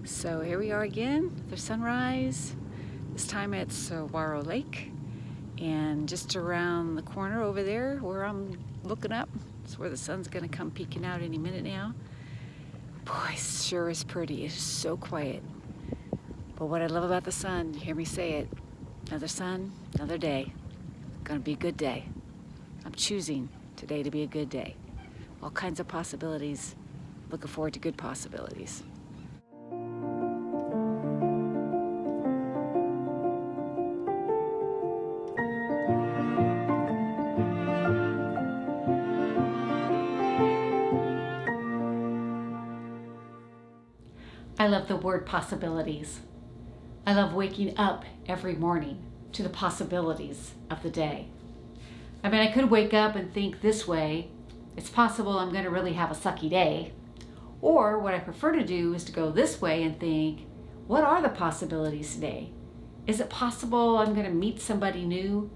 So here we are again, the sunrise. This time at Saguaro Lake, and just around the corner over there where I'm looking up, it's where the sun's gonna come peeking out any minute now. Boy, it sure is pretty. It's so quiet. But what I love about the sun, you hear me say it, another sun, another day. Gonna be a good day. I'm choosing today to be a good day. All kinds of possibilities. Looking forward to good possibilities. I love the word possibilities. I love waking up every morning to the possibilities of the day. I mean, I could wake up and think this way, it's possible I'm going to really have a sucky day. Or what I prefer to do is to go this way and think, what are the possibilities today? Is it possible I'm going to meet somebody new?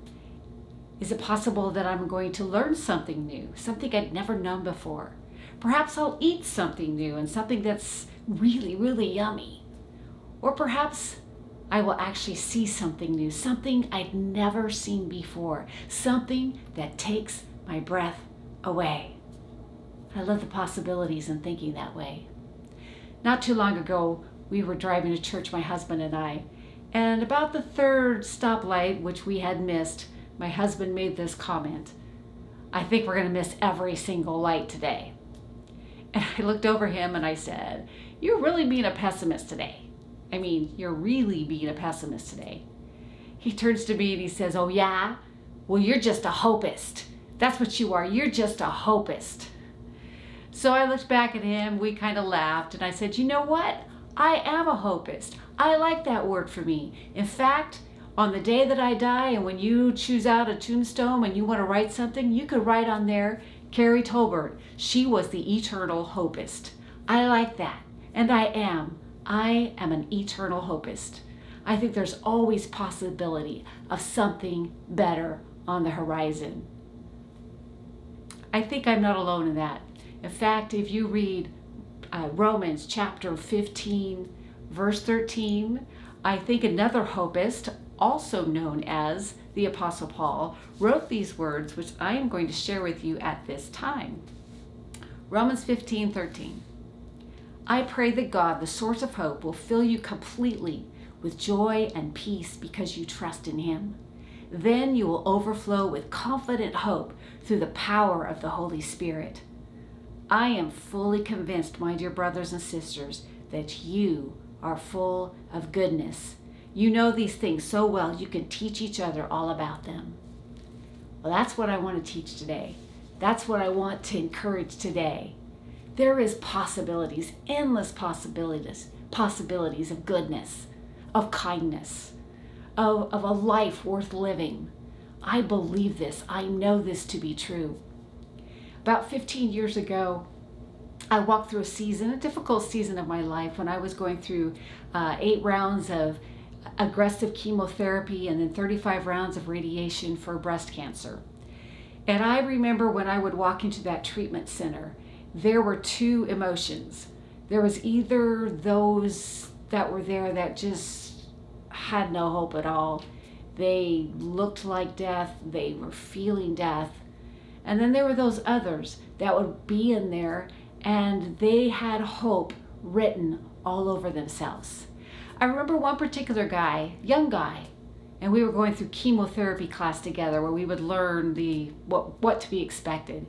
Is it possible that I'm going to learn something new, something I'd never known before? Perhaps I'll eat something new and something that's really, really yummy. Or perhaps I will actually see something new, something I'd never seen before, something that takes my breath away. I love the possibilities in thinking that way. Not too long ago, we were driving to church, my husband and I, and about the third stoplight, which we had missed, my husband made this comment: I think we're going to miss every single light today. And I looked over him and I said, you're really being a pessimist today. I mean, you're really being a pessimist today. He turns to me and he says, oh yeah? Well, you're just a hopist. That's what you are. You're just a hopist. So I looked back at him, we kind of laughed, and I said, you know what? I am a hopist. I like that word for me. In fact, on the day that I die, and when you choose out a tombstone and you want to write something, you could write on there, Carrie Tolbert, she was the eternal hopist. I like that, and I am an eternal hopist. I think there's always possibility of something better on the horizon. I think I'm not alone in that. In fact, if you read Romans chapter 15, verse 13, I think another hopist, also known as the Apostle Paul, wrote these words, which I am going to share with you at this time. Romans 15:13. I pray that God, the source of hope, will fill you completely with joy and peace because you trust in Him. Then you will overflow with confident hope through the power of the Holy Spirit. I am fully convinced, my dear brothers and sisters, that you are full of goodness. You know these things so well you can teach each other all about them. Well, that's what I want to teach today. That's what I want to encourage today. There is possibilities, endless possibilities of goodness, of kindness, of a life worth living. I believe this. I know this to be true. About 15 years ago, I walked through a difficult season of my life when I was going through 8 rounds of aggressive chemotherapy and then 35 rounds of radiation for breast cancer. And I remember when I would walk into that treatment center, there were 2 emotions. There was either those that were there that just had no hope at all. They looked like death. They were feeling death. And then there were those others that would be in there and they had hope written all over themselves. I remember one particular guy, young guy, and we were going through chemotherapy class together where we would learn what to be expected.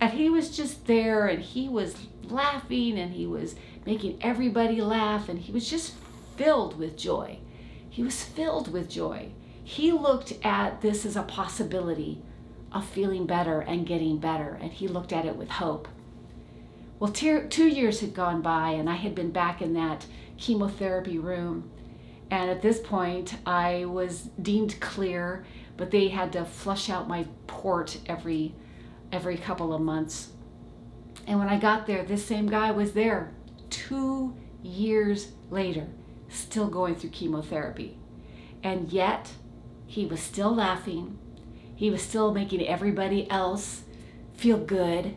And he was just there and he was laughing and he was making everybody laugh and he was just filled with joy. He was filled with joy. He looked at this as a possibility of feeling better and getting better, and he looked at it with hope. Well, 2 years had gone by and I had been back in that chemotherapy room, and at this point I was deemed clear, but they had to flush out my port every couple of months. And when I got there, this same guy was there 2 years later, still going through chemotherapy, and yet he was still laughing. He was still making everybody else feel good.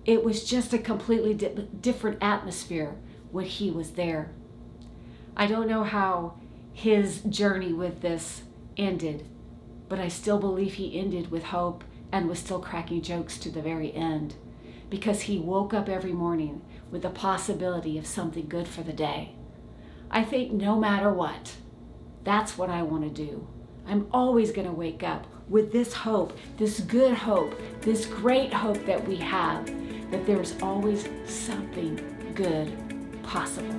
It was just a completely different atmosphere when he was there. I don't know how his journey with this ended, but I still believe he ended with hope and was still cracking jokes to the very end, because he woke up every morning with the possibility of something good for the day. I think no matter what, that's what I want to do. I'm always going to wake up with this hope, this good hope, this great hope that we have, that there's always something good possible.